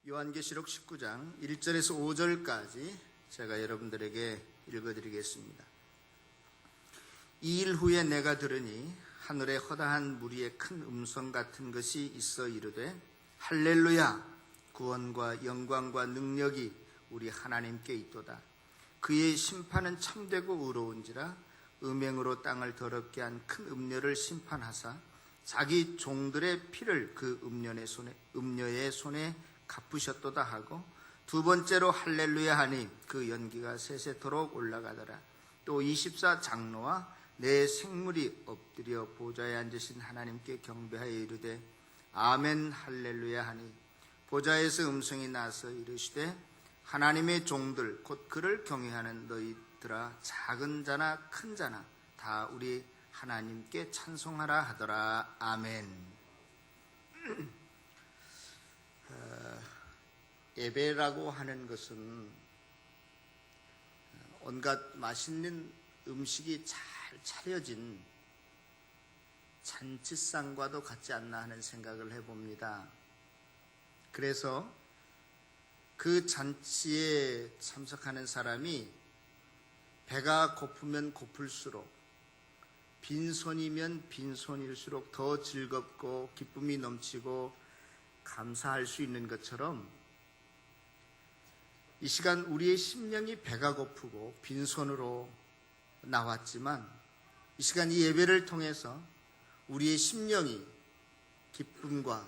요한계시록 19장 1절에서 5절까지 제가 여러분들에게 읽어드리겠습니다. 이 일 후에 내가 들으니 하늘에 허다한 무리의 큰 음성 같은 것이 있어 이르되 할렐루야, 구원과 영광과 능력이 우리 하나님께 있도다. 그의 심판은 참되고 의로운지라. 음행으로 땅을 더럽게 한 큰 음녀를 심판하사 자기 종들의 피를 그 음녀의 손에 갚으셨도다 하고, 두 번째로 할렐루야 하니 그 연기가 세세토록 올라가더라. 또 24 장로와 네 생물이 엎드려 보좌에 앉으신 하나님께 경배하여 이르되 아멘 할렐루야 하니, 보좌에서 음성이 나서 이르시되 하나님의 종들 곧 그를 경외하는 너희들아, 작은 자나 큰 자나 다 우리 하나님께 찬송하라 하더라. 아멘. 예배라고 하는 것은 온갖 맛있는 음식이 잘 차려진 잔치상과도 같지 않나 하는 생각을 해봅니다. 그래서 그 잔치에 참석하는 사람이 배가 고프면 고플수록, 빈손이면 빈손일수록 더 즐겁고 기쁨이 넘치고 감사할 수 있는 것처럼, 이 시간 우리의 심령이 배가 고프고 빈손으로 나왔지만 이 시간 이 예배를 통해서 우리의 심령이 기쁨과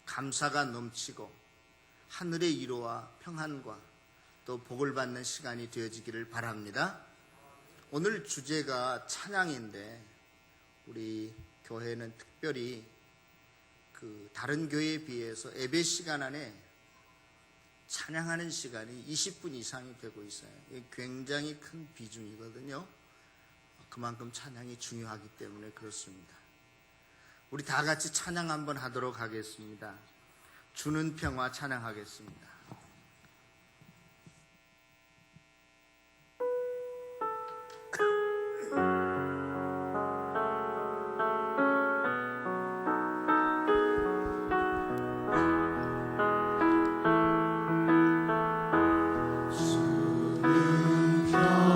감사가 넘치고 하늘의 위로와 평안과 또 복을 받는 시간이 되어지기를 바랍니다. 오늘 주제가 찬양인데, 우리 교회는 특별히 다른 교회에 비해서 예배 시간 안에 찬양하는 시간이 20분 이상이 되고 있어요. 이게 굉장히 큰 비중이거든요. 그만큼 찬양이 중요하기 때문에 그렇습니다. 우리 다 같이 찬양 한번 하도록 하겠습니다. 주는 평화 찬양하겠습니다. 주는 평화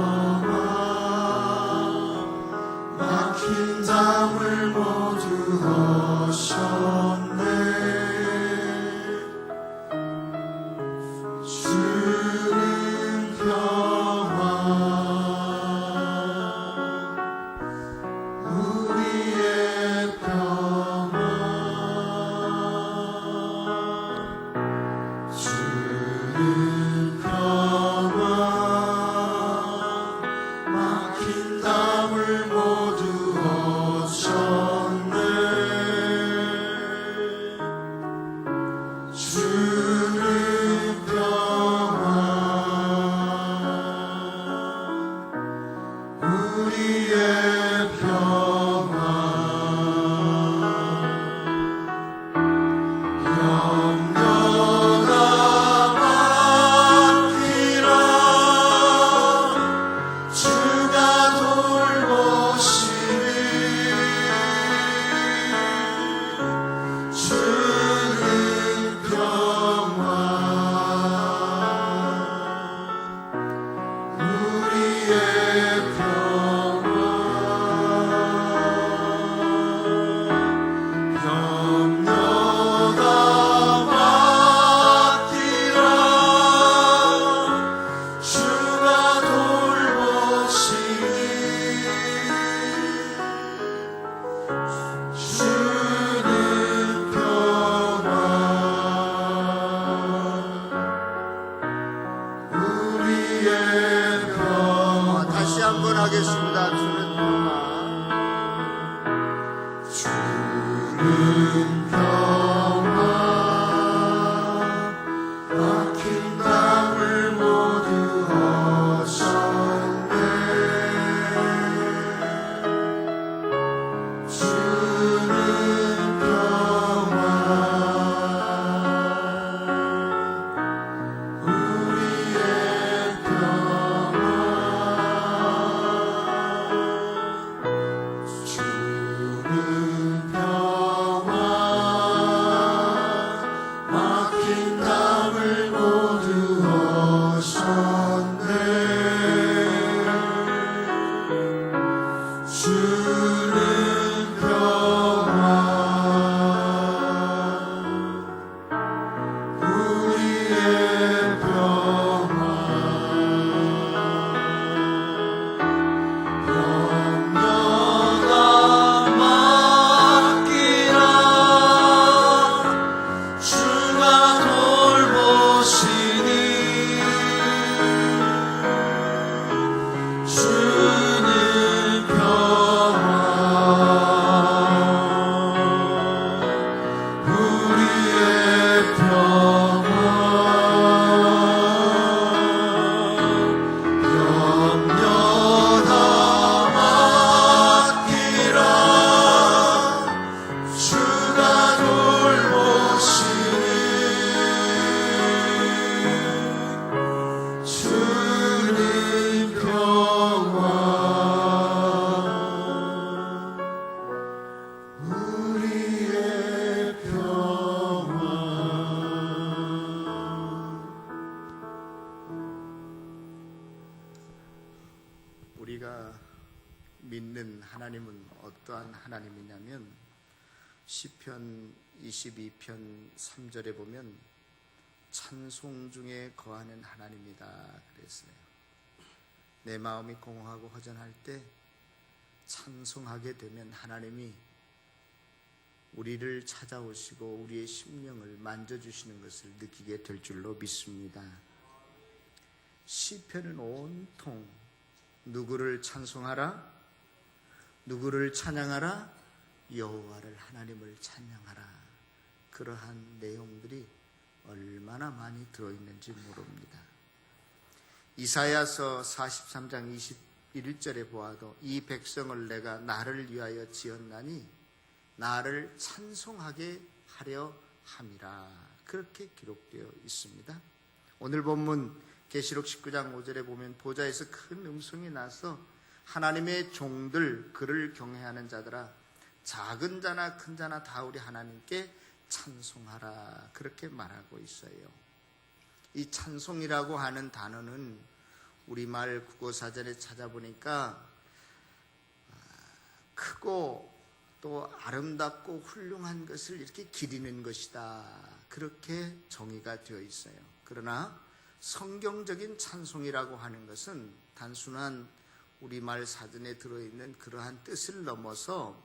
믿는 하나님은 어떠한 하나님이냐면 시편 22편 3절에 보면 찬송 중에 거하는 하나님이다 그랬어요. 내 마음이 공허하고 허전할 때 찬송하게 되면 하나님이 우리를 찾아오시고 우리의 심령을 만져주시는 것을 느끼게 될 줄로 믿습니다. 시편은 온통 누구를 찬송하라? 누구를 찬양하라? 여호와를, 하나님을 찬양하라. 그러한 내용들이 얼마나 많이 들어있는지 모릅니다. 이사야서 43장 21절에 보아도 이 백성을 내가 나를 위하여 지었나니 나를 찬송하게 하려 함이라. 그렇게 기록되어 있습니다. 오늘 본문 계시록 19장 5절에 보면 보좌에서 큰 음성이 나서 하나님의 종들, 그를 경외하는 자들아, 작은 자나 큰 자나 다 우리 하나님께 찬송하라. 그렇게 말하고 있어요. 이 찬송이라고 하는 단어는 우리말 국어사전에 찾아보니까 크고 또 아름답고 훌륭한 것을 이렇게 기리는 것이다. 그렇게 정의가 되어 있어요. 그러나 성경적인 찬송이라고 하는 것은 단순한 우리말 사전에 들어있는 그러한 뜻을 넘어서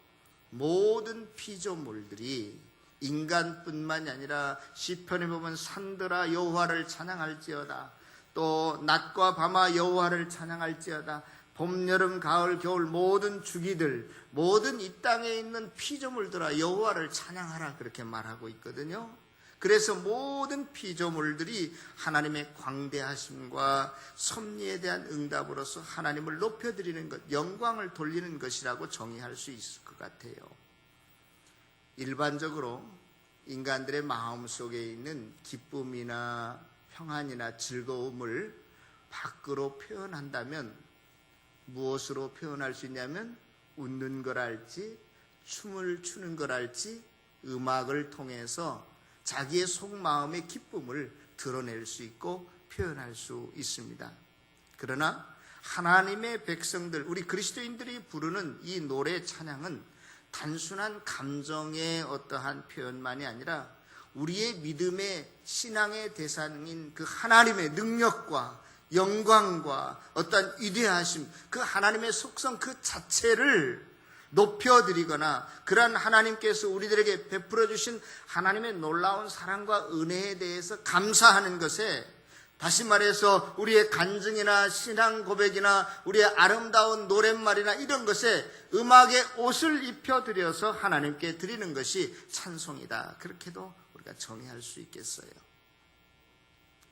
모든 피조물들이 인간뿐만이 아니라 시편에 보면 산들아 여호와를 찬양할지어다, 또 낮과 밤아 여호와를 찬양할지어다, 봄, 여름, 가을, 겨울 모든 주기들, 모든 이 땅에 있는 피조물들아 여호와를 찬양하라. 그렇게 말하고 있거든요. 그래서 모든 피조물들이 하나님의 광대하심과 섭리에 대한 응답으로서 하나님을 높여드리는 것, 영광을 돌리는 것이라고 정의할 수 있을 것 같아요. 일반적으로 인간들의 마음속에 있는 기쁨이나 평안이나 즐거움을 밖으로 표현한다면 무엇으로 표현할 수 있냐면 웃는 거랄지 춤을 추는 거랄지 음악을 통해서 자기의 속마음의 기쁨을 드러낼 수 있고 표현할 수 있습니다. 그러나 하나님의 백성들, 우리 그리스도인들이 부르는 이 노래 찬양은 단순한 감정의 어떠한 표현만이 아니라 우리의 믿음의 신앙의 대상인 그 하나님의 능력과 영광과 어떠한 위대하심, 그 하나님의 속성 그 자체를 높여드리거나 그러한 하나님께서 우리들에게 베풀어 주신 하나님의 놀라운 사랑과 은혜에 대해서 감사하는 것에, 다시 말해서 우리의 간증이나 신앙 고백이나 우리의 아름다운 노랫말이나 이런 것에 음악의 옷을 입혀드려서 하나님께 드리는 것이 찬송이다. 그렇게도 우리가 정의할 수 있겠어요.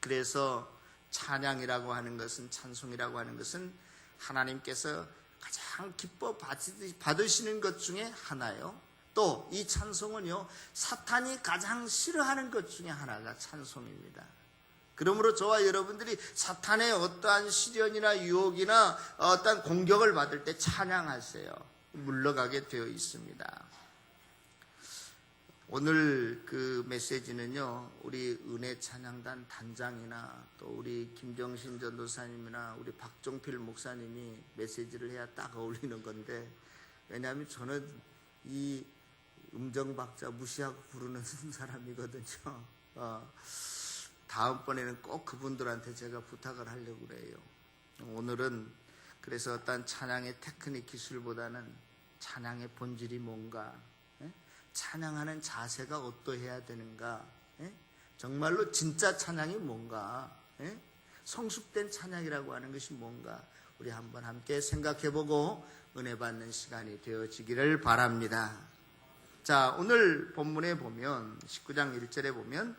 그래서 찬양이라고 하는 것은, 찬송이라고 하는 것은 하나님께서 가장 기뻐 받으시는 것 중에 하나요. 또 이 찬송은요, 사탄이 가장 싫어하는 것 중에 하나가 찬송입니다. 그러므로 저와 여러분들이 사탄의 어떠한 시련이나 유혹이나 어떠한 공격을 받을 때 찬양하세요. 물러가게 되어 있습니다. 오늘 그 메시지는요, 우리 은혜 찬양단 단장이나 또 우리 김정신 전도사님이나 우리 박종필 목사님이 메시지를 해야 딱 어울리는 건데, 왜냐하면 저는 이 음정박자 무시하고 부르는 사람이거든요. 다음번에는 꼭 그분들한테 제가 부탁을 하려고 그래요. 오늘은 그래서 어떤 찬양의 테크닉 기술보다는 찬양의 본질이 뭔가, 찬양하는 자세가 어떠해야 되는가, 정말로 진짜 찬양이 뭔가, 성숙된 찬양이라고 하는 것이 뭔가, 우리 한번 함께 생각해보고 은혜 받는 시간이 되어지기를 바랍니다. 자, 오늘 본문에 보면 19장 1절에 보면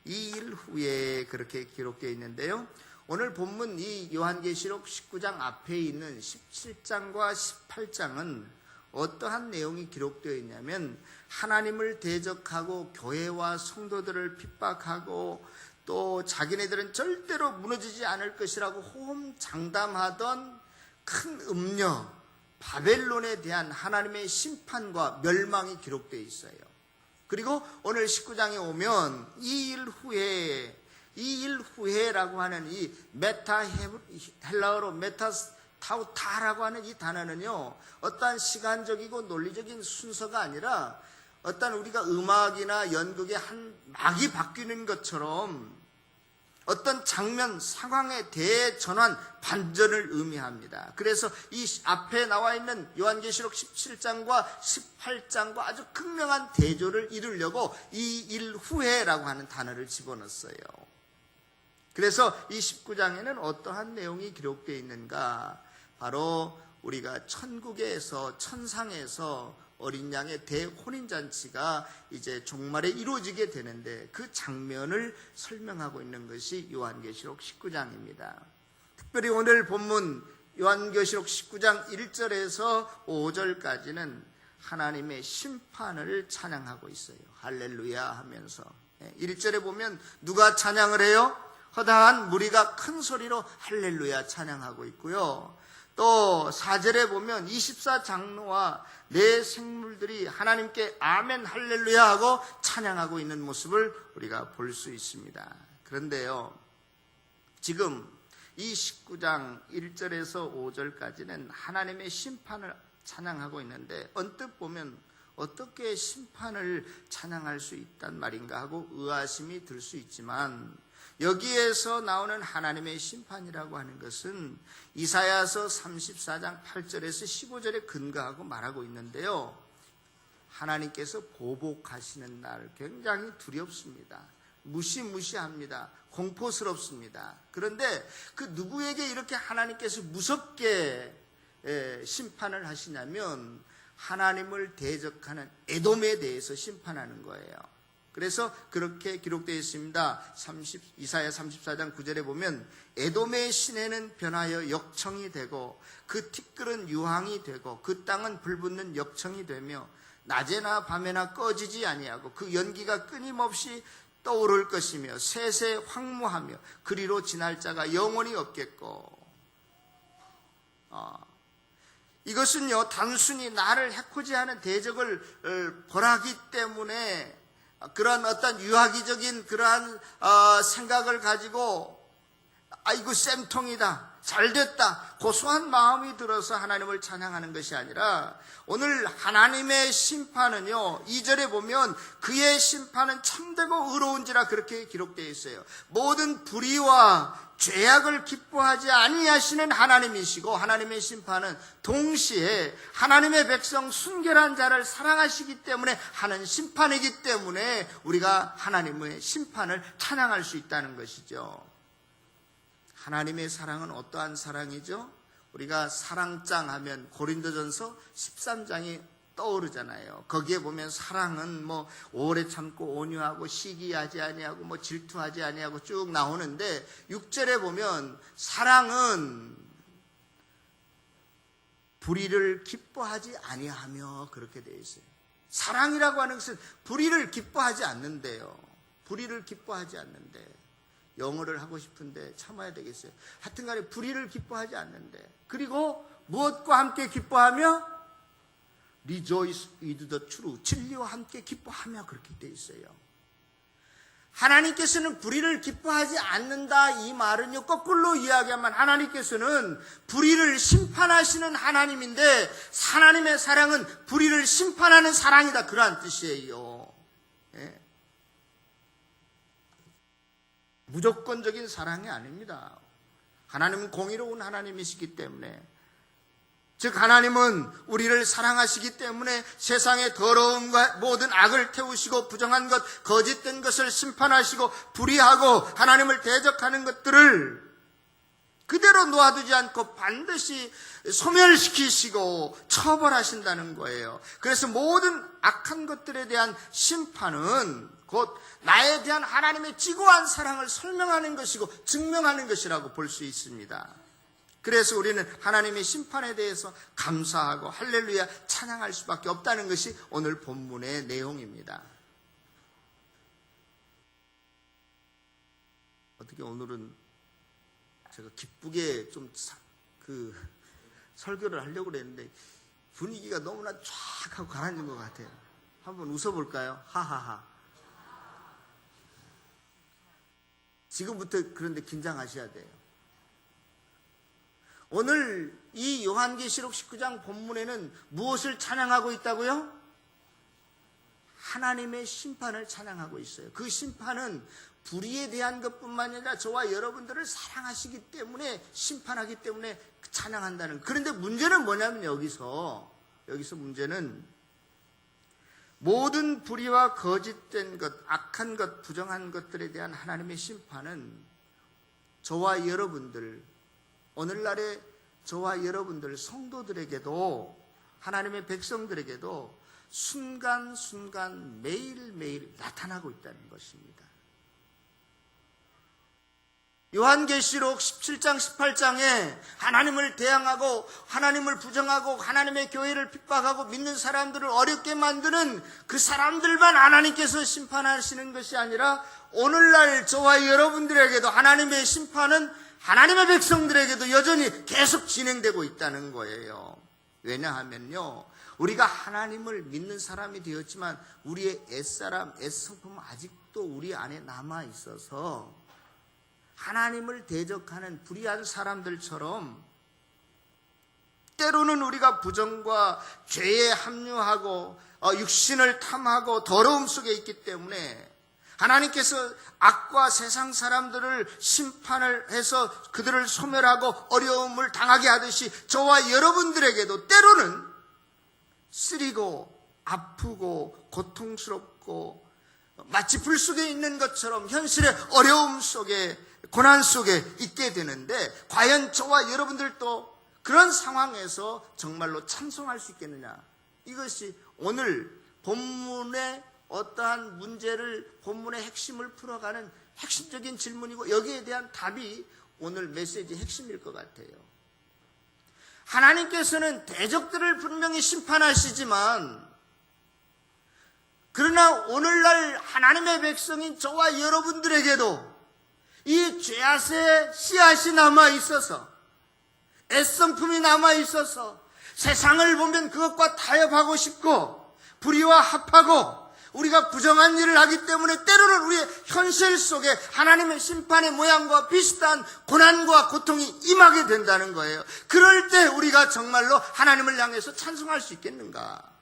이 일 후에 그렇게 기록되어 있는데요, 오늘 본문 이 요한계시록 19장 앞에 있는 17장과 18장은 어떠한 내용이 기록되어 있냐면, 하나님을 대적하고 교회와 성도들을 핍박하고 또 자기네들은 절대로 무너지지 않을 것이라고 호언장담하던 큰 음녀 바벨론에 대한 하나님의 심판과 멸망이 기록되어 있어요. 그리고 오늘 19장에 오면 이 일 후에라고 하는 이 헬라어로 타우타라고 하는 이 단어는요, 어떠한 시간적이고 논리적인 순서가 아니라 어떤 우리가 음악이나 연극의 한 막이 바뀌는 것처럼 어떤 장면, 상황의 대전환, 반전을 의미합니다. 그래서 이 앞에 나와 있는 요한계시록 17장과 18장과 아주 극명한 대조를 이루려고 이 일 후에라고 하는 단어를 집어넣었어요. 그래서 이 19장에는 어떠한 내용이 기록되어 있는가? 바로 우리가 천국에서, 천상에서 어린 양의 대혼인잔치가 이제 종말에 이루어지게 되는데 그 장면을 설명하고 있는 것이 요한계시록 19장입니다. 특별히 오늘 본문 요한계시록 19장 1절에서 5절까지는 하나님의 심판을 찬양하고 있어요. 할렐루야 하면서 1절에 보면 누가 찬양을 해요? 허다한 무리가 큰 소리로 할렐루야 찬양하고 있고요. 또 4절에 보면 24장로와 네 생물들이 하나님께 아멘 할렐루야 하고 찬양하고 있는 모습을 우리가 볼 수 있습니다. 그런데요, 지금 이 19장 1절에서 5절까지는 하나님의 심판을 찬양하고 있는데 언뜻 보면 어떻게 심판을 찬양할 수 있단 말인가 하고 의아심이 들 수 있지만, 여기에서 나오는 하나님의 심판이라고 하는 것은 이사야서 34장 8절에서 15절에 근거하고 말하고 있는데요, 하나님께서 보복하시는 날 굉장히 두렵습니다. 무시무시합니다. 공포스럽습니다. 그런데 그 누구에게 이렇게 하나님께서 무섭게 심판을 하시냐면 하나님을 대적하는 에돔에 대해서 심판하는 거예요. 그래서 그렇게 기록되어 있습니다. 이사야 34장 9절에 보면 에돔의 시내는 변하여 역청이 되고 그 티끌은 유황이 되고 그 땅은 불붙는 역청이 되며 낮에나 밤에나 꺼지지 아니하고 그 연기가 끊임없이 떠오를 것이며 세세 황무하며 그리로 지날 자가 영원히 없겠고. 이것은요, 단순히 나를 해코지하는 대적을 벌하기 때문에 그런 어떤 유아기적인 그러한 생각을 가지고 아이고 쌤통이다, 잘됐다, 고소한 마음이 들어서 하나님을 찬양하는 것이 아니라 오늘 하나님의 심판은요, 2절에 보면 그의 심판은 참되고 의로운지라 그렇게 기록되어 있어요. 모든 불의와 죄악을 기뻐하지 아니하시는 하나님이시고, 하나님의 심판은 동시에 하나님의 백성 순결한 자를 사랑하시기 때문에 하는 심판이기 때문에 우리가 하나님의 심판을 찬양할 수 있다는 것이죠. 하나님의 사랑은 어떠한 사랑이죠? 우리가 사랑장 하면 고린도전서 13장이 떠오르잖아요. 거기에 보면 사랑은 뭐 오래 참고 온유하고 시기하지 아니하고 뭐 질투하지 아니하고 쭉 나오는데 6절에 보면 사랑은 불의를 기뻐하지 아니하며 그렇게 되어 있어요. 사랑이라고 하는 것은 불의를 기뻐하지 않는데요. 불의를 기뻐하지 않는데, 영어를 하고 싶은데 참아야 되겠어요. 하여튼간에 불의를 기뻐하지 않는데, 그리고 무엇과 함께 기뻐하며? Rejoice with the truth. 진리와 함께 기뻐하며 그렇게 되어 있어요. 하나님께서는 불의를 기뻐하지 않는다, 이 말은요, 거꾸로 이야기하면 하나님께서는 불의를 심판하시는 하나님인데 하나님의 사랑은 불의를 심판하는 사랑이다, 그러한 뜻이에요. 예. 무조건적인 사랑이 아닙니다. 하나님은 공의로운 하나님이시기 때문에, 즉 하나님은 우리를 사랑하시기 때문에 세상의 더러움과 모든 악을 태우시고 부정한 것, 거짓된 것을 심판하시고 불의하고 하나님을 대적하는 것들을 그대로 놓아두지 않고 반드시 소멸시키시고 처벌하신다는 거예요. 그래서 모든 악한 것들에 대한 심판은 곧 나에 대한 하나님의 지고한 사랑을 설명하는 것이고 증명하는 것이라고 볼 수 있습니다. 그래서 우리는 하나님의 심판에 대해서 감사하고 할렐루야 찬양할 수밖에 없다는 것이 오늘 본문의 내용입니다. 어떻게 오늘은 제가 기쁘게 좀 설교를 하려고 그랬는데 분위기가 너무나 쫙 하고 가라앉은 것 같아요. 한번 웃어볼까요? 하하하. 지금부터 그런데 긴장하셔야 돼요. 오늘 이 요한계시록 19장 본문에는 무엇을 찬양하고 있다고요? 하나님의 심판을 찬양하고 있어요. 그 심판은 불의에 대한 것뿐만 아니라 저와 여러분들을 사랑하시기 때문에, 심판하기 때문에 찬양한다는. 그런데 문제는 뭐냐면 여기서 문제는 모든 불의와 거짓된 것, 악한 것, 부정한 것들에 대한 하나님의 심판은 저와 여러분들, 오늘날의 저와 여러분들 성도들에게도, 하나님의 백성들에게도 순간순간 매일매일 나타나고 있다는 것입니다. 요한계시록 17장 18장에 하나님을 대항하고 하나님을 부정하고 하나님의 교회를 핍박하고 믿는 사람들을 어렵게 만드는 그 사람들만 하나님께서 심판하시는 것이 아니라 오늘날 저와 여러분들에게도 하나님의 심판은 하나님의 백성들에게도 여전히 계속 진행되고 있다는 거예요. 왜냐하면요, 우리가 하나님을 믿는 사람이 되었지만 우리의 애사람, 애성품은 아직도 우리 안에 남아있어서 하나님을 대적하는 불의한 사람들처럼 때로는 우리가 부정과 죄에 합류하고 육신을 탐하고 더러움 속에 있기 때문에 하나님께서 악과 세상 사람들을 심판을 해서 그들을 소멸하고 어려움을 당하게 하듯이 저와 여러분들에게도 때로는 쓰리고 아프고 고통스럽고 마치 불 속에 있는 것처럼 현실의 어려움 속에, 고난 속에 있게 되는데, 과연 저와 여러분들도 그런 상황에서 정말로 찬송할 수 있겠느냐? 이것이 오늘 본문의 어떠한 문제를, 본문의 핵심을 풀어가는 핵심적인 질문이고, 여기에 대한 답이 오늘 메시지의 핵심일 것 같아요. 하나님께서는 대적들을 분명히 심판하시지만, 그러나 오늘날 하나님의 백성인 저와 여러분들에게도 이 죄앗의 씨앗이 남아있어서, 애성품이 남아있어서 세상을 보면 그것과 타협하고 싶고 불의와 합하고 우리가 부정한 일을 하기 때문에 때로는 우리의 현실 속에 하나님의 심판의 모양과 비슷한 고난과 고통이 임하게 된다는 거예요. 그럴 때 우리가 정말로 하나님을 향해서 찬송할 수 있겠는가?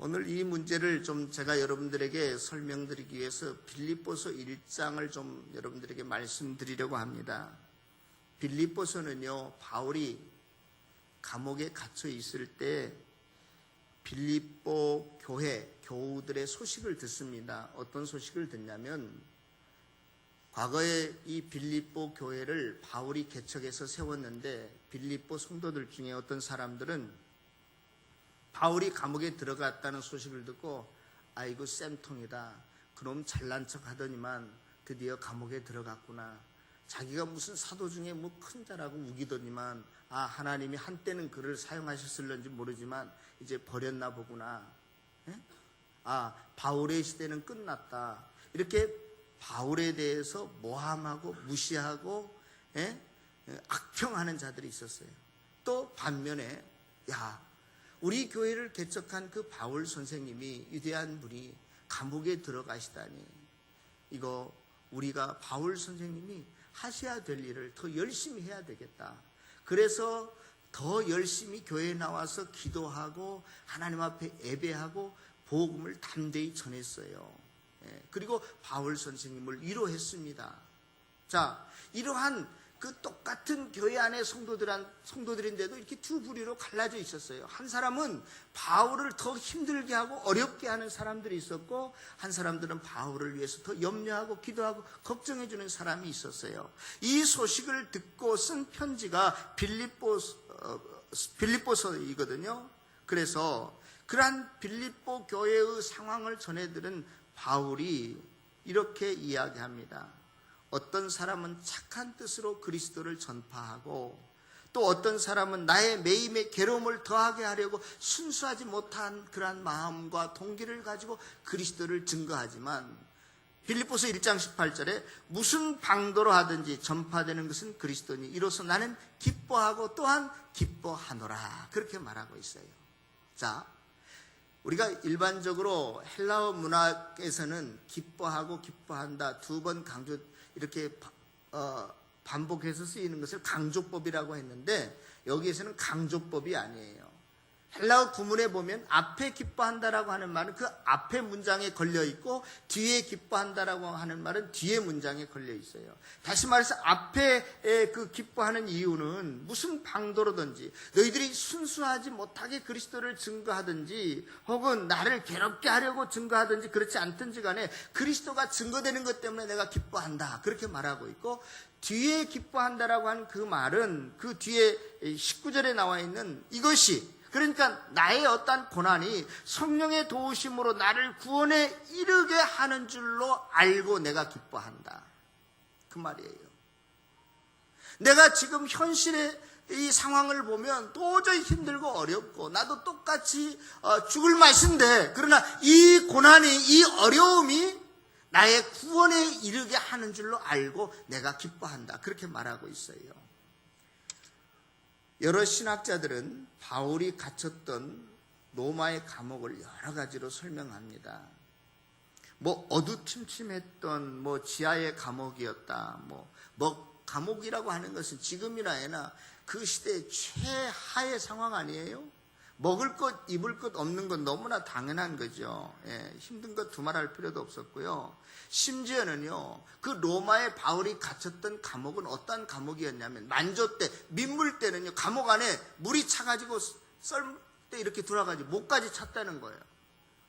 오늘 이 문제를 좀 제가 여러분들에게 설명드리기 위해서 빌립보서 1장을 좀 여러분들에게 말씀드리려고 합니다. 빌립보서는요, 바울이 감옥에 갇혀 있을 때 빌립보 교회, 교우들의 소식을 듣습니다. 어떤 소식을 듣냐면, 과거에 이 빌립보 교회를 바울이 개척해서 세웠는데 빌립보 성도들 중에 어떤 사람들은 바울이 감옥에 들어갔다는 소식을 듣고, 아이고 쌤통이다, 그놈 잘난 척 하더니만 드디어 감옥에 들어갔구나, 자기가 무슨 사도 중에 뭐 큰 자라고 우기더니만 하나님이 한때는 그를 사용하셨을런지 모르지만 이제 버렸나 보구나, 바울의 시대는 끝났다, 이렇게 바울에 대해서 모함하고 무시하고 악평하는 자들이 있었어요. 또 반면에 우리 교회를 개척한 그 바울 선생님이, 위대한 분이 감옥에 들어가시다니, 이거 우리가 바울 선생님이 하셔야 될 일을 더 열심히 해야 되겠다. 그래서 더 열심히 교회에 나와서 기도하고 하나님 앞에 예배하고 복음을 담대히 전했어요. 그리고 바울 선생님을 위로했습니다. 자, 이러한 그 똑같은 교회 안에 성도들인데도 이렇게 두 부류로 갈라져 있었어요. 한 사람은 바울을 더 힘들게 하고 어렵게 하는 사람들이 있었고, 한 사람들은 바울을 위해서 더 염려하고 기도하고 걱정해주는 사람이 있었어요. 이 소식을 듣고 쓴 편지가 빌립보서이거든요. 그래서 그러한 빌립보 교회의 상황을 전해들은 바울이 이렇게 이야기합니다. 어떤 사람은 착한 뜻으로 그리스도를 전파하고, 또 어떤 사람은 나의 매임의 괴로움을 더하게 하려고 순수하지 못한 그러한 마음과 동기를 가지고 그리스도를 증거하지만, 빌립보서 1장 18절에 무슨 방도로 하든지 전파되는 것은 그리스도니 이로써 나는 기뻐하고 또한 기뻐하노라, 그렇게 말하고 있어요. 자, 우리가 일반적으로 헬라어 문학에서는 기뻐하고 기뻐한다 두 번 강조, 이렇게 반복해서 쓰이는 것을 강조법이라고 했는데 여기에서는 강조법이 아니에요. 헬라어 구문에 보면 앞에 기뻐한다라고 하는 말은 그 앞에 문장에 걸려 있고 뒤에 기뻐한다라고 하는 말은 뒤에 문장에 걸려 있어요. 다시 말해서 앞에 그 기뻐하는 이유는 무슨 방도로든지 너희들이 순수하지 못하게 그리스도를 증거하든지 혹은 나를 괴롭게 하려고 증거하든지 그렇지 않든지 간에 그리스도가 증거되는 것 때문에 내가 기뻐한다 그렇게 말하고 있고, 뒤에 기뻐한다라고 하는 그 말은 그 뒤에 19절에 나와 있는 이것이, 그러니까 나의 어떤 고난이 성령의 도우심으로 나를 구원에 이르게 하는 줄로 알고 내가 기뻐한다 그 말이에요. 내가 지금 현실의 이 상황을 보면 도저히 힘들고 어렵고 나도 똑같이 죽을 맛인데, 그러나 이 고난이, 이 어려움이 나의 구원에 이르게 하는 줄로 알고 내가 기뻐한다 그렇게 말하고 있어요. 여러 신학자들은 바울이 갇혔던 로마의 감옥을 여러 가지로 설명합니다. 어두침침했던 지하의 감옥이었다. 감옥이라고 하는 것은 지금이나 그 시대의 최하의 상황 아니에요? 먹을 것, 입을 것 없는 건 너무나 당연한 거죠. 힘든 것 두말할 필요도 없었고요. 심지어는요, 그 로마의 바울이 갇혔던 감옥은 어떤 감옥이었냐면, 만조 때, 민물 때는요, 감옥 안에 물이 차가지고 썰 때 이렇게 들어가지고 목까지 찼다는 거예요.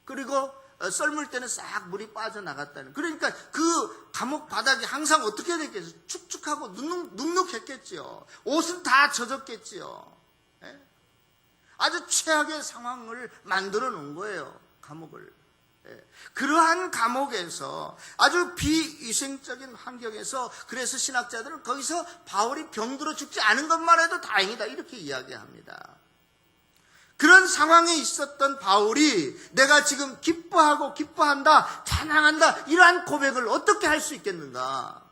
그리고 썰물 때는 싹 물이 빠져나갔다는. 그러니까 그 감옥 바닥이 항상 어떻게 됐겠어요? 축축하고 눅눅했겠지요. 옷은 다 젖었겠지요. 아주 최악의 상황을 만들어 놓은 거예요, 감옥을. 그러한 감옥에서 아주 비위생적인 환경에서, 그래서 신학자들은 거기서 바울이 병들어 죽지 않은 것만 해도 다행이다 이렇게 이야기합니다. 그런 상황에 있었던 바울이 내가 지금 기뻐하고 기뻐한다, 찬양한다 이러한 고백을 어떻게 할 수 있겠는가?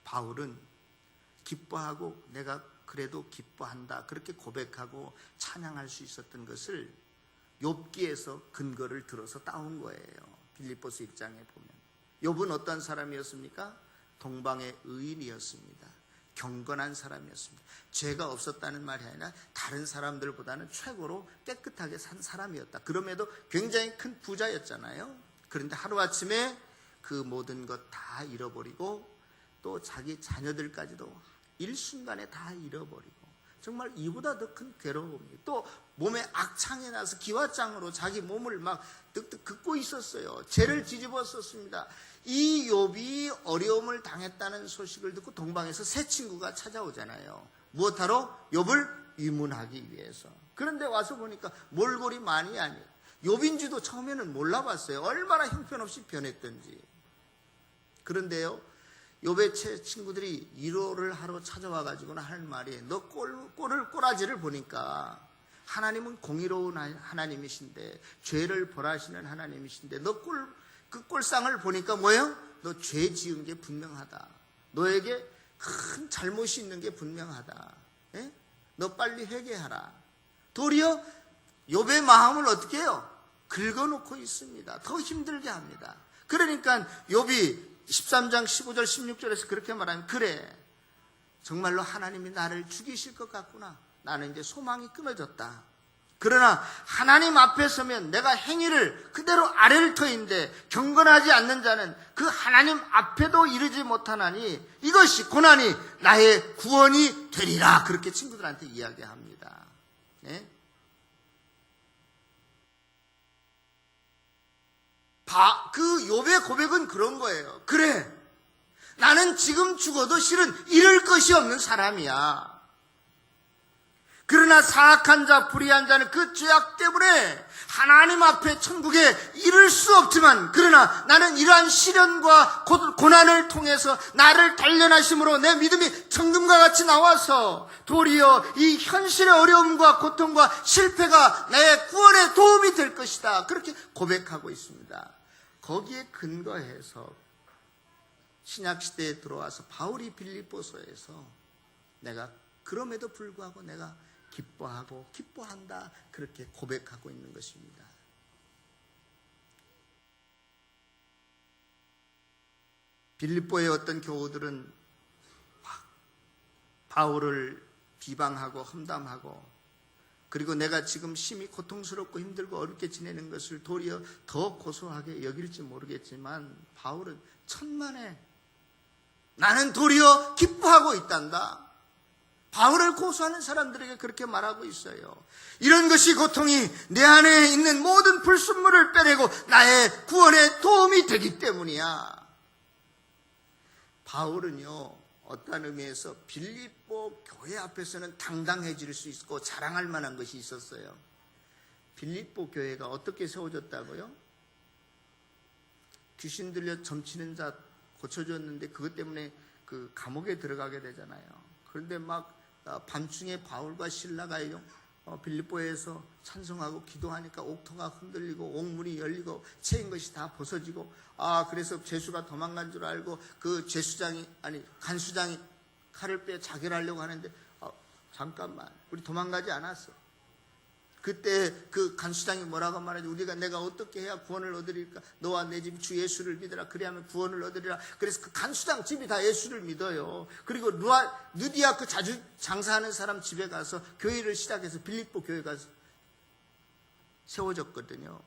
바울은 기뻐하고 내가 그래도 기뻐한다 그렇게 고백하고 찬양할 수 있었던 것을 욥기에서 근거를 들어서 따온 거예요. 빌립보서 1장에 보면 욥은 어떤 사람이었습니까? 동방의 의인이었습니다. 경건한 사람이었습니다. 죄가 없었다는 말이 아니라 다른 사람들보다는 최고로 깨끗하게 산 사람이었다. 그럼에도 굉장히 큰 부자였잖아요. 그런데 하루아침에 그 모든 것 다 잃어버리고 또 자기 자녀들까지도 일순간에 다 잃어버리고, 정말 이보다 더 큰 괴로움이, 또 몸에 악창이 나서 기와장으로 자기 몸을 막 득득 긋고 있었어요. 죄를 뒤집었었습니다. 이 욥이 어려움을 당했다는 소식을 듣고 동방에서 새 친구가 찾아오잖아요. 무엇하러? 욥을 위문하기 위해서. 그런데 와서 보니까 몰골이 많이 아니에요. 욥인지도 처음에는 몰라봤어요. 얼마나 형편없이 변했던지. 그런데요, 욥의 친구들이 위로를 하러 찾아와가지고는 하는 말이, 너 꼬라지를 보니까 하나님은 공의로운 하나님이신데, 죄를 벌하시는 하나님이신데, 너 그 꼴상을 보니까 뭐예요? 너 죄 지은 게 분명하다. 너에게 큰 잘못이 있는 게 분명하다. 너 빨리 회개하라. 도리어 욥의 마음을 어떻게 해요? 긁어놓고 있습니다. 더 힘들게 합니다. 그러니까 욥이 13장 15절 16절에서 그렇게 말하면, 그래 정말로 하나님이 나를 죽이실 것 같구나. 나는 이제 소망이 끊어졌다. 그러나 하나님 앞에 서면 내가 행위를 그대로 아래를 터인데 경건하지 않는 자는 그 하나님 앞에도 이르지 못하나니 이것이 고난이 나의 구원이 되리라. 그렇게 친구들한테 이야기합니다. 네? 그 욥의 고백은 그런 거예요. 그래, 나는 지금 죽어도 실은 잃을 것이 없는 사람이야. 그러나 사악한 자, 불의한 자는 그 죄악 때문에 하나님 앞에 천국에 이를 수 없지만, 그러나 나는 이러한 시련과 고난을 통해서 나를 단련하심으로 내 믿음이 정금과 같이 나와서 도리어 이 현실의 어려움과 고통과 실패가 내 구원에 도움이 될 것이다. 그렇게 고백하고 있습니다. 거기에 근거해서 신약시대에 들어와서 바울이 빌립보서에서 내가 그럼에도 불구하고 내가 기뻐하고 기뻐한다 그렇게 고백하고 있는 것입니다. 빌립보의 어떤 교우들은 바울을 비방하고 험담하고, 그리고 내가 지금 심히 고통스럽고 힘들고 어렵게 지내는 것을 도리어 더 고소하게 여길지 모르겠지만 바울은 천만에 나는 도리어 기뻐하고 있단다. 바울을 고소하는 사람들에게 그렇게 말하고 있어요. 이런 것이 고통이 내 안에 있는 모든 불순물을 빼내고 나의 구원에 도움이 되기 때문이야. 바울은요, 어떤 의미에서 빌립보 교회 앞에서는 당당해질 수 있고 자랑할 만한 것이 있었어요. 빌립보 교회가 어떻게 세워졌다고요? 귀신 들려 점치는 자 고쳐줬는데 그것 때문에 그 감옥에 들어가게 되잖아요. 그런데 막 밤중에 바울과 실라가 빌립보에서 찬송하고 기도하니까 옥토가 흔들리고 옥문이 열리고 채인 것이 다 벗어지고, 그래서 죄수가 도망간 줄 알고 그 간수장이 칼을 빼 자결하려고 하는데, 잠깐만, 우리 도망가지 않았어. 그때 그 간수장이 뭐라고 말하지? 내가 어떻게 해야 구원을 얻으리까? 너와 내 집 주 예수를 믿으라. 그래야만 구원을 얻으리라. 그래서 그 간수장 집이 다 예수를 믿어요. 그리고 누디아 그 자주 장사하는 사람 집에 가서 교회를 시작해서 빌립보 교회가 세워졌거든요.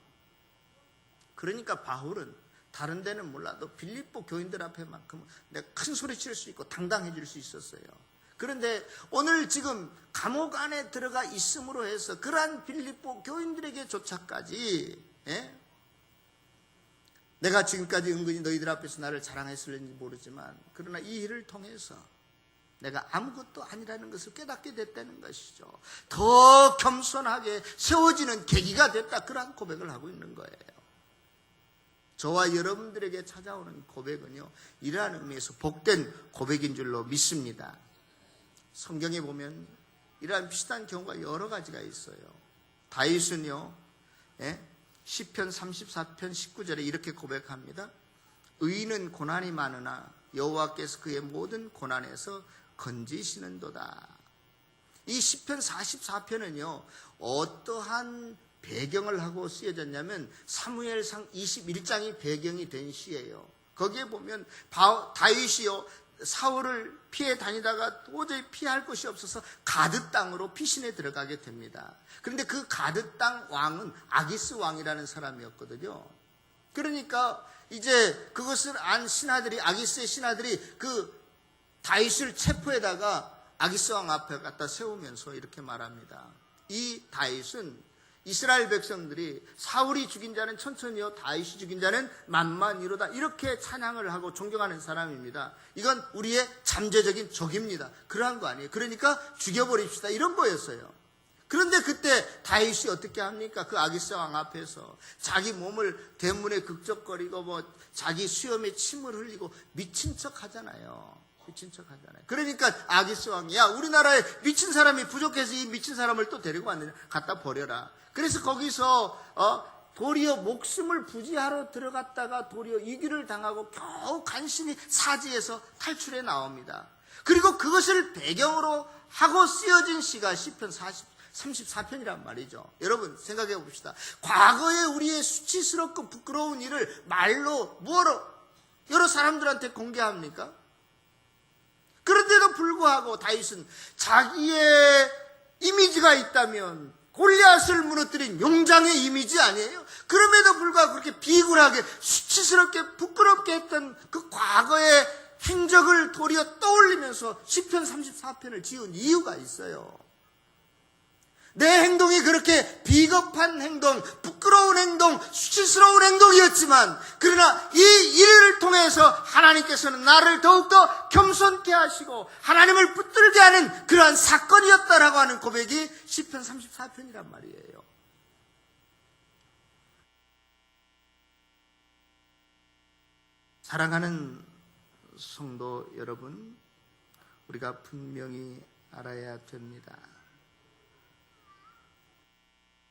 그러니까 바울은 다른 데는 몰라도 빌립보 교인들 앞에만큼 내가 큰 소리 칠 수 있고 당당해질 수 있었어요. 그런데 오늘 지금 감옥 안에 들어가 있음으로 해서 그러한 빌립보 교인들에게조차까지 내가 지금까지 은근히 너희들 앞에서 나를 자랑했을는지 모르지만, 그러나 이 일을 통해서 내가 아무것도 아니라는 것을 깨닫게 됐다는 것이죠. 더 겸손하게 세워지는 계기가 됐다, 그러한 고백을 하고 있는 거예요. 저와 여러분들에게 찾아오는 고백은요, 이러한 의미에서 복된 고백인 줄로 믿습니다. 성경에 보면 이러한 비슷한 경우가 여러 가지가 있어요. 다윗은요, 시편 34편 19절에 이렇게 고백합니다. 의인은 고난이 많으나 여호와께서 그의 모든 고난에서 건지시는도다. 이 시편 44편은요, 어떠한 배경을 하고 쓰여졌냐면 사무엘상 21장이 배경이 된 시예요. 거기에 보면 다윗이요, 사울을 피해 다니다가 도저히 피할 곳이 없어서 가드 땅으로 피신에 들어가게 됩니다. 그런데 그 가드 땅 왕은 아기스 왕이라는 사람이었거든요. 그러니까 이제 그것을 안 신하들이, 아기스의 신하들이 그 다윗을 체포해다가 아기스 왕 앞에 갖다 세우면서 이렇게 말합니다. 이 다윗은 이스라엘 백성들이 사울이 죽인 자는 천천히요, 다윗이 죽인 자는 만만이로다, 이렇게 찬양을 하고 존경하는 사람입니다. 이건 우리의 잠재적인 적입니다. 그러한 거 아니에요. 그러니까 죽여버립시다, 이런 거였어요. 그런데 그때 다윗이 어떻게 합니까? 그 아기스 왕 앞에서 자기 몸을 대문에 극적거리고 자기 수염에 침을 흘리고 미친 척 하잖아요. 미친 척 하잖아요. 그러니까 아기스 왕이, 야, 우리나라에 미친 사람이 부족해서 이 미친 사람을 또 데리고 왔느냐, 갖다 버려라. 그래서 거기서 도리어 목숨을 부지하러 들어갔다가 도리어 위기를 당하고 겨우 간신히 사지에서 탈출해 나옵니다. 그리고 그것을 배경으로 하고 쓰여진 시가 시편 34편이란 말이죠. 여러분 생각해 봅시다. 과거에 우리의 수치스럽고 부끄러운 일을 말로 뭐로 여러 사람들한테 공개합니까? 그런데도 불구하고 다윗은 자기의 이미지가 있다면 골리앗을 무너뜨린 용장의 이미지 아니에요? 그럼에도 불구하고 그렇게 비굴하게 수치스럽게 부끄럽게 했던 그 과거의 행적을 도리어 떠올리면서 시편 34편을 지은 이유가 있어요. 내 행동이 그렇게 비겁한 행동, 부끄러운 행동, 수치스러운 행동이었지만, 그러나 이 일을 통해서 하나님께서는 나를 더욱더 겸손케 하시고 하나님을 붙들게 하는 그러한 사건이었다라고 하는 고백이 시편 34편이란 말이에요. 사랑하는 성도 여러분, 우리가 분명히 알아야 됩니다.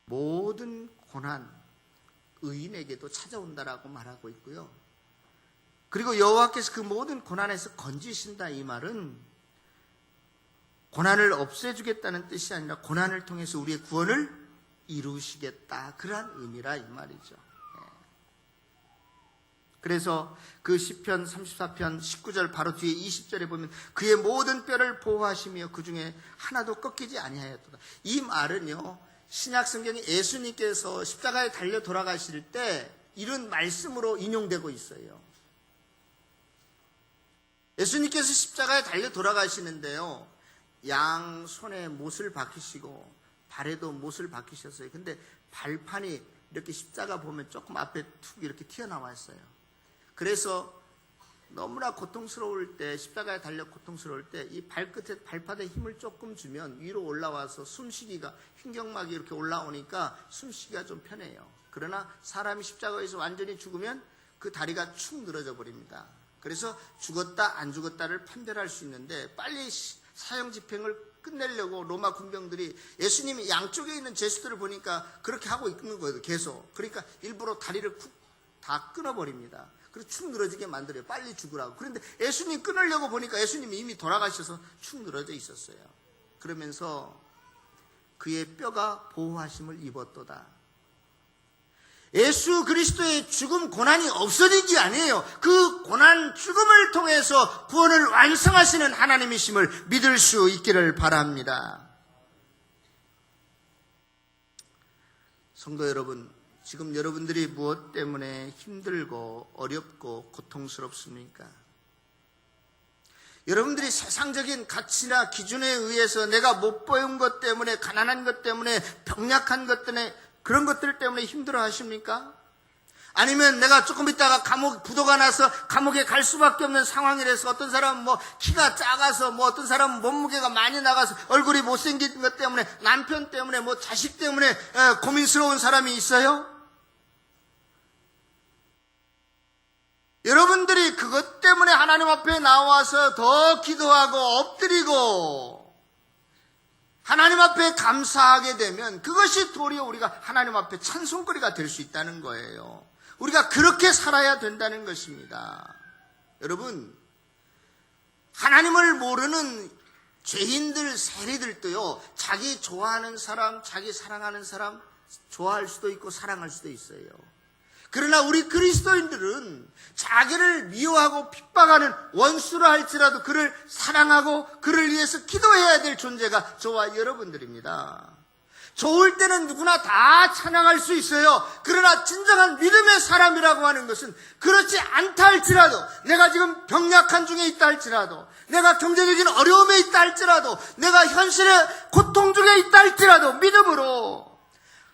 모든 고난, 의인에게도 찾아온다라고 말하고 있고요. 그리고 여호와께서 그 모든 고난에서 건지신다, 이 말은 고난을 없애주겠다는 뜻이 아니라 고난을 통해서 우리의 구원을 이루시겠다, 그러한 의미라 이 말이죠. 그래서 그 시편 34편 19절 바로 뒤에 20절에 보면 그의 모든 뼈를 보호하시며 그 중에 하나도 꺾이지 아니하였도다. 이 말은요, 신약 성경에 예수님께서 십자가에 달려 돌아가실 때 이런 말씀으로 인용되고 있어요. 예수님께서 십자가에 달려 돌아가시는데요, 양 손에 못을 박히시고 발에도 못을 박히셨어요. 근데 발판이 이렇게 십자가 보면 조금 앞에 툭 이렇게 튀어나와 있어요. 그래서 너무나 고통스러울 때, 십자가에 달려 고통스러울 때 이 발끝에, 발바닥에 힘을 조금 주면 위로 올라와서 숨쉬기가, 횡격막이 이렇게 올라오니까 숨쉬기가 좀 편해요. 그러나 사람이 십자가에서 완전히 죽으면 그 다리가 축 늘어져 버립니다. 그래서 죽었다 안 죽었다를 판별할 수 있는데, 빨리 사형 집행을 끝내려고 로마 군병들이 예수님이 양쪽에 있는 제수들을 보니까 그렇게 하고 있는 거예요, 계속. 그러니까 일부러 다리를 쿡 다 끊어버립니다. 그래서 축 늘어지게 만들어요. 빨리 죽으라고. 그런데 예수님 끊으려고 보니까 예수님이 이미 돌아가셔서 축 늘어져 있었어요. 그러면서 그의 뼈가 보호하심을 입었도다. 예수 그리스도의 죽음 고난이 없어진 게 아니에요. 그 고난 죽음을 통해서 구원을 완성하시는 하나님이심을 믿을 수 있기를 바랍니다. 성도 여러분, 지금 여러분들이 무엇 때문에 힘들고 어렵고 고통스럽습니까? 여러분들이 세상적인 가치나 기준에 의해서 내가 못 배운 것 때문에, 가난한 것 때문에, 병약한 것 때문에, 그런 것들 때문에 힘들어 하십니까? 아니면 내가 조금 있다가 부도가 나서 감옥에 갈 수밖에 없는 상황이라서, 어떤 사람은 키가 작아서, 어떤 사람은 몸무게가 많이 나가서, 얼굴이 못생긴 것 때문에, 남편 때문에, 자식 때문에 고민스러운 사람이 있어요? 여러분들이 그것 때문에 하나님 앞에 나와서 더 기도하고 엎드리고 하나님 앞에 감사하게 되면 그것이 도리어 우리가 하나님 앞에 찬송거리가 될 수 있다는 거예요. 우리가 그렇게 살아야 된다는 것입니다. 여러분, 하나님을 모르는 죄인들, 세리들도요, 자기 좋아하는 사람, 자기 사랑하는 사람 좋아할 수도 있고 사랑할 수도 있어요. 그러나 우리 그리스도인들은 자기를 미워하고 핍박하는 원수라 할지라도 그를 사랑하고 그를 위해서 기도해야 될 존재가 저와 여러분들입니다. 좋을 때는 누구나 다 찬양할 수 있어요. 그러나 진정한 믿음의 사람이라고 하는 것은 그렇지 않다 할지라도, 내가 지금 병약한 중에 있다 할지라도, 내가 경제적인 어려움에 있다 할지라도, 내가 현실의 고통 중에 있다 할지라도 믿음으로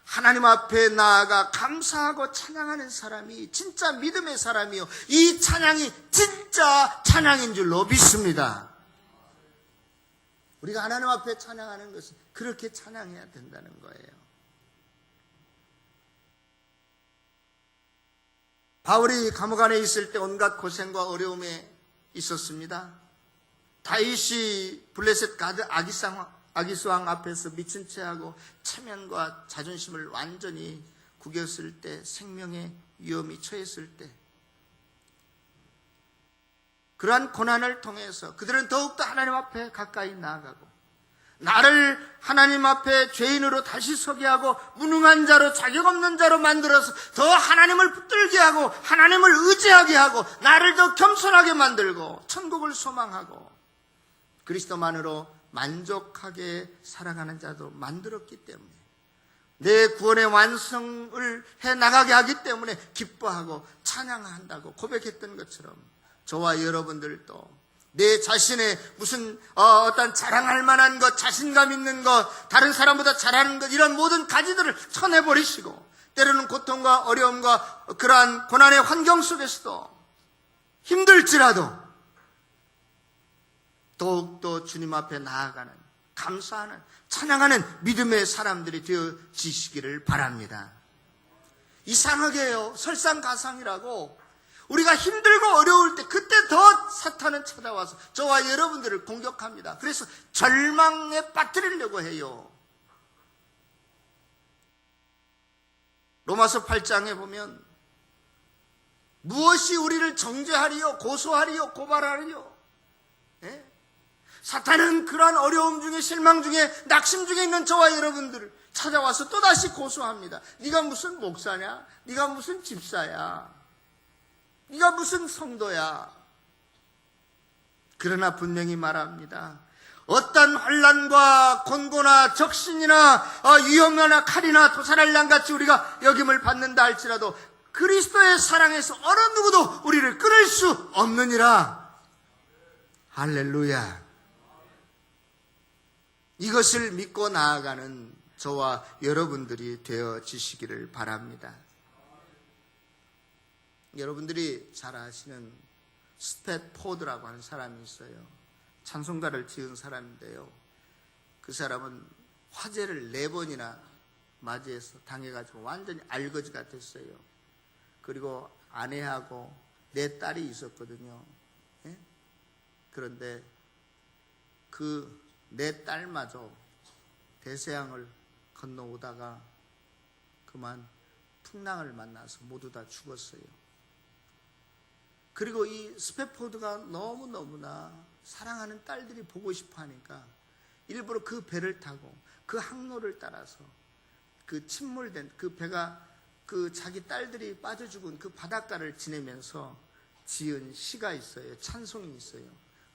하나님 앞에 나아가 감사하고 찬양하는 사람이 진짜 믿음의 사람이요, 이 찬양이 진짜 찬양인 줄로 믿습니다. 우리가 하나님 앞에 찬양하는 것은 그렇게 찬양해야 된다는 거예요. 바울이 감옥 안에 있을 때 온갖 고생과 어려움에 있었습니다. 다윗이 블레셋 가드 아기스왕 앞에서 미친 채하고 체면과 자존심을 완전히 구겼을 때, 생명의 위험이 처했을 때, 그러한 고난을 통해서 그들은 더욱더 하나님 앞에 가까이 나아가고, 나를 하나님 앞에 죄인으로 다시 서게 하고 무능한 자로, 자격 없는 자로 만들어서 더 하나님을 붙들게 하고 하나님을 의지하게 하고 나를 더 겸손하게 만들고 천국을 소망하고 그리스도만으로 만족하게 살아가는 자도 만들었기 때문에, 내 구원의 완성을 해나가게 하기 때문에 기뻐하고 찬양한다고 고백했던 것처럼, 저와 여러분들도 내 자신의 무슨 어떤 자랑할 만한 것, 자신감 있는 것, 다른 사람보다 잘하는 것, 이런 모든 가지들을 쳐내버리시고, 때로는 고통과 어려움과 그러한 고난의 환경 속에서도 힘들지라도 더욱더 주님 앞에 나아가는, 감사하는, 찬양하는 믿음의 사람들이 되어지시기를 바랍니다. 이상하게요, 설상가상이라고 우리가 힘들고 어려울 때, 그때 더 사탄은 찾아와서 저와 여러분들을 공격합니다. 그래서 절망에 빠뜨리려고 해요. 로마서 8장에 보면 무엇이 우리를 정죄하리요, 고소하리요, 고발하리요. 예? 사탄은 그러한 어려움 중에, 실망 중에, 낙심 중에 있는 저와 여러분들을 찾아와서 또다시 고소합니다. 네가 무슨 목사냐? 네가 무슨 집사야? 네가 무슨 성도야? 그러나 분명히 말합니다. 어떤 환난과 곤고나 적신이나 위험이나 칼이나 도살할 양같이 우리가 여김을 받는다 할지라도 그리스도의 사랑에서 어느 누구도 우리를 끊을 수 없느니라. 할렐루야. 이것을 믿고 나아가는 저와 여러분들이 되어지시기를 바랍니다. 여러분들이 잘 아시는 스팻포드라고 하는 사람이 있어요. 찬송가를 지은 사람인데요. 그 사람은 화재를 4번이나 맞이해서 당해가지고 완전히 알거지가 됐어요. 그리고 아내하고 4딸이 있었거든요. 예? 그런데 그 4딸마저 대서양을 건너오다가 그만 풍랑을 만나서 모두 다 죽었어요. 그리고 이 스팻포드가 너무너무나 사랑하는 딸들이 보고 싶어 하니까 일부러 그 배를 타고 그 항로를 따라서 그 침몰된 그 배가 그 자기 딸들이 빠져 죽은 그 바닷가를 지내면서 지은 시가 있어요. 찬송이 있어요.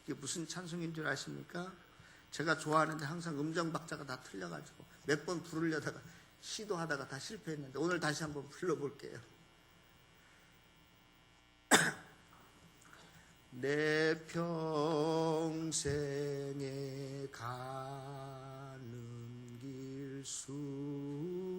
이게 무슨 찬송인 줄 아십니까? 제가 좋아하는데 항상 음정 박자가 다 틀려가지고 몇 번 부르려다가 시도하다가 다 실패했는데 오늘 다시 한번 불러볼게요. 내 평생에 가는 길 순탄하여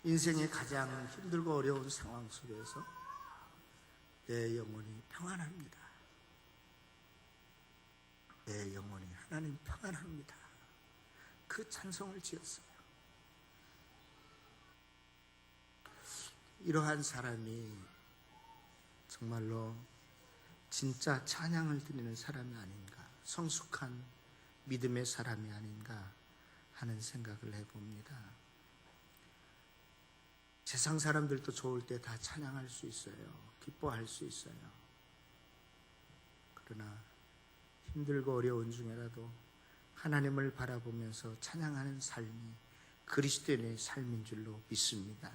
인생의 가장 힘들고 어려운 상황 속에서 내 영혼이 평안합니다. 내 영혼이 하나님 평안합니다. 그 찬송을 지었어요. 이러한 사람이 정말로 진짜 찬양을 드리는 사람이 아닌가, 성숙한 믿음의 사람이 아닌가 하는 생각을 해봅니다. 세상 사람들도 좋을 때 다 찬양할 수 있어요. 기뻐할 수 있어요. 그러나 힘들고 어려운 중에라도 하나님을 바라보면서 찬양하는 삶이 그리스도인의 삶인 줄로 믿습니다.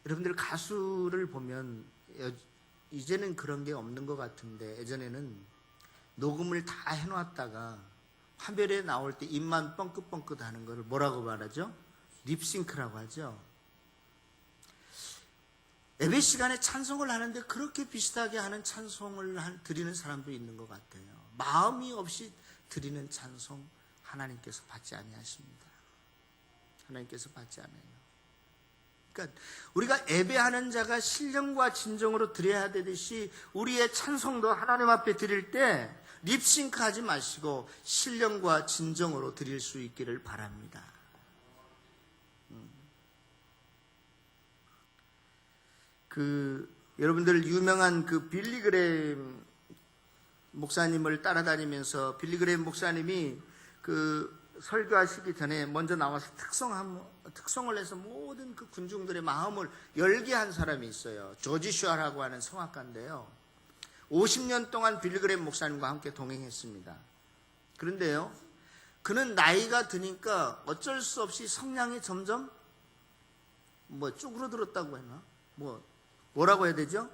여러분들 가수를 보면 이제는 그런 게 없는 것 같은데 예전에는 녹음을 다 해놨다가 화면에 나올 때 입만 뻥긋뻥긋 하는 걸 뭐라고 말하죠? 립싱크라고 하죠. 예배 시간에 찬송을 하는데 그렇게 비슷하게 하는 찬송을 드리는 사람도 있는 것 같아요. 마음이 없이 드리는 찬송 하나님께서 받지 아니하십니다. 하나님께서 받지 않아요. 그러니까 우리가 예배하는 자가 신령과 진정으로 드려야 되듯이 우리의 찬송도 하나님 앞에 드릴 때 립싱크 하지 마시고 신령과 진정으로 드릴 수 있기를 바랍니다. 여러분들 유명한 빌리 그레임 목사님을 따라다니면서 빌리 그레임 목사님이 설교하시기 전에 먼저 나와서 특송을 해서 모든 그 군중들의 마음을 열게 한 사람이 있어요. 조지 슈아라고 하는 성악가인데요. 50년 동안 빌리 그레임 목사님과 함께 동행했습니다. 그런데요, 그는 나이가 드니까 어쩔 수 없이 성량이 점점 쭈그러들었다고 했나? 뭐라고 해야 되죠?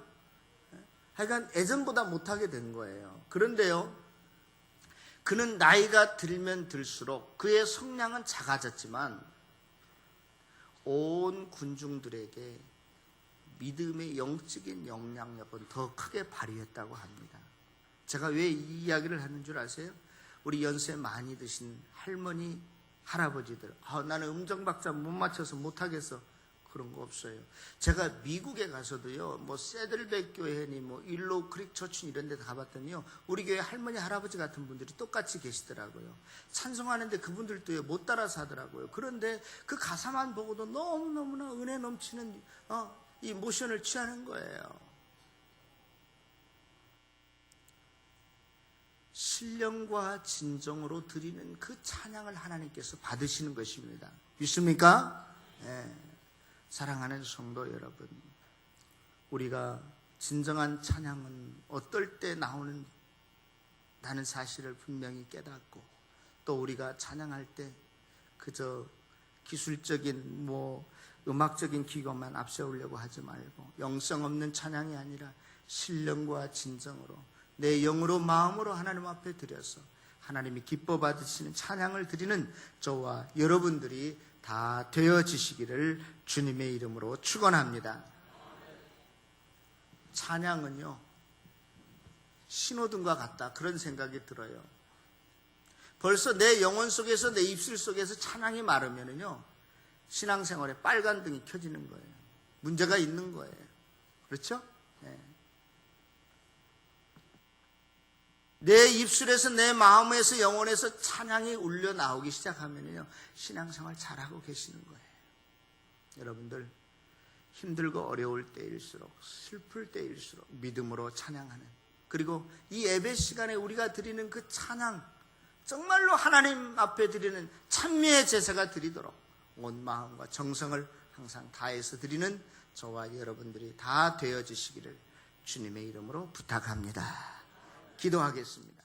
하여간 예전보다 못하게 된 거예요. 그런데요, 그는 나이가 들면 들수록 그의 성량은 작아졌지만 온 군중들에게 믿음의 영적인 영향력은 더 크게 발휘했다고 합니다. 제가 왜 이 이야기를 하는 줄 아세요? 우리 연세 많이 드신 할머니, 할아버지들, 나는 음정박자 못 맞춰서 못하겠어. 그런 거 없어요. 제가 미국에 가서도요, 뭐 세들백 교회니 뭐 일로 크릭 처춘 이런 데 가봤더니요, 우리 교회 할머니 할아버지 같은 분들이 똑같이 계시더라고요. 찬송하는데 그분들도요 못 따라서 하더라고요. 그런데 그 가사만 보고도 너무너무나 은혜 넘치는 이 모션을 취하는 거예요. 신령과 진정으로 드리는 그 찬양을 하나님께서 받으시는 것입니다. 믿습니까? 네. 사랑하는 성도 여러분, 우리가 진정한 찬양은 어떨 때 나오는 다는 사실을 분명히 깨닫고, 또 우리가 찬양할 때 그저 기술적인 음악적인 기교만 앞세우려고 하지 말고 영성 없는 찬양이 아니라 신령과 진정으로 내 영으로 마음으로 하나님 앞에 드려서 하나님이 기뻐 받으시는 찬양을 드리는 저와 여러분들이 다 되어지시기를 주님의 이름으로 축원합니다. 찬양은요 신호등과 같다, 그런 생각이 들어요. 벌써 내 영혼 속에서, 내 입술 속에서 찬양이 마르면은요 신앙생활에 빨간 등이 켜지는 거예요. 문제가 있는 거예요. 그렇죠? 네. 내 입술에서, 내 마음에서, 영혼에서 찬양이 울려 나오기 시작하면요 신앙생활 잘하고 계시는 거예요. 여러분들 힘들고 어려울 때일수록, 슬플 때일수록 믿음으로 찬양하는, 그리고 이 예배 시간에 우리가 드리는 그 찬양, 정말로 하나님 앞에 드리는 찬미의 제사가 드리도록 온 마음과 정성을 항상 다해서 드리는 저와 여러분들이 다 되어지시기를 주님의 이름으로 부탁합니다. 기도하겠습니다.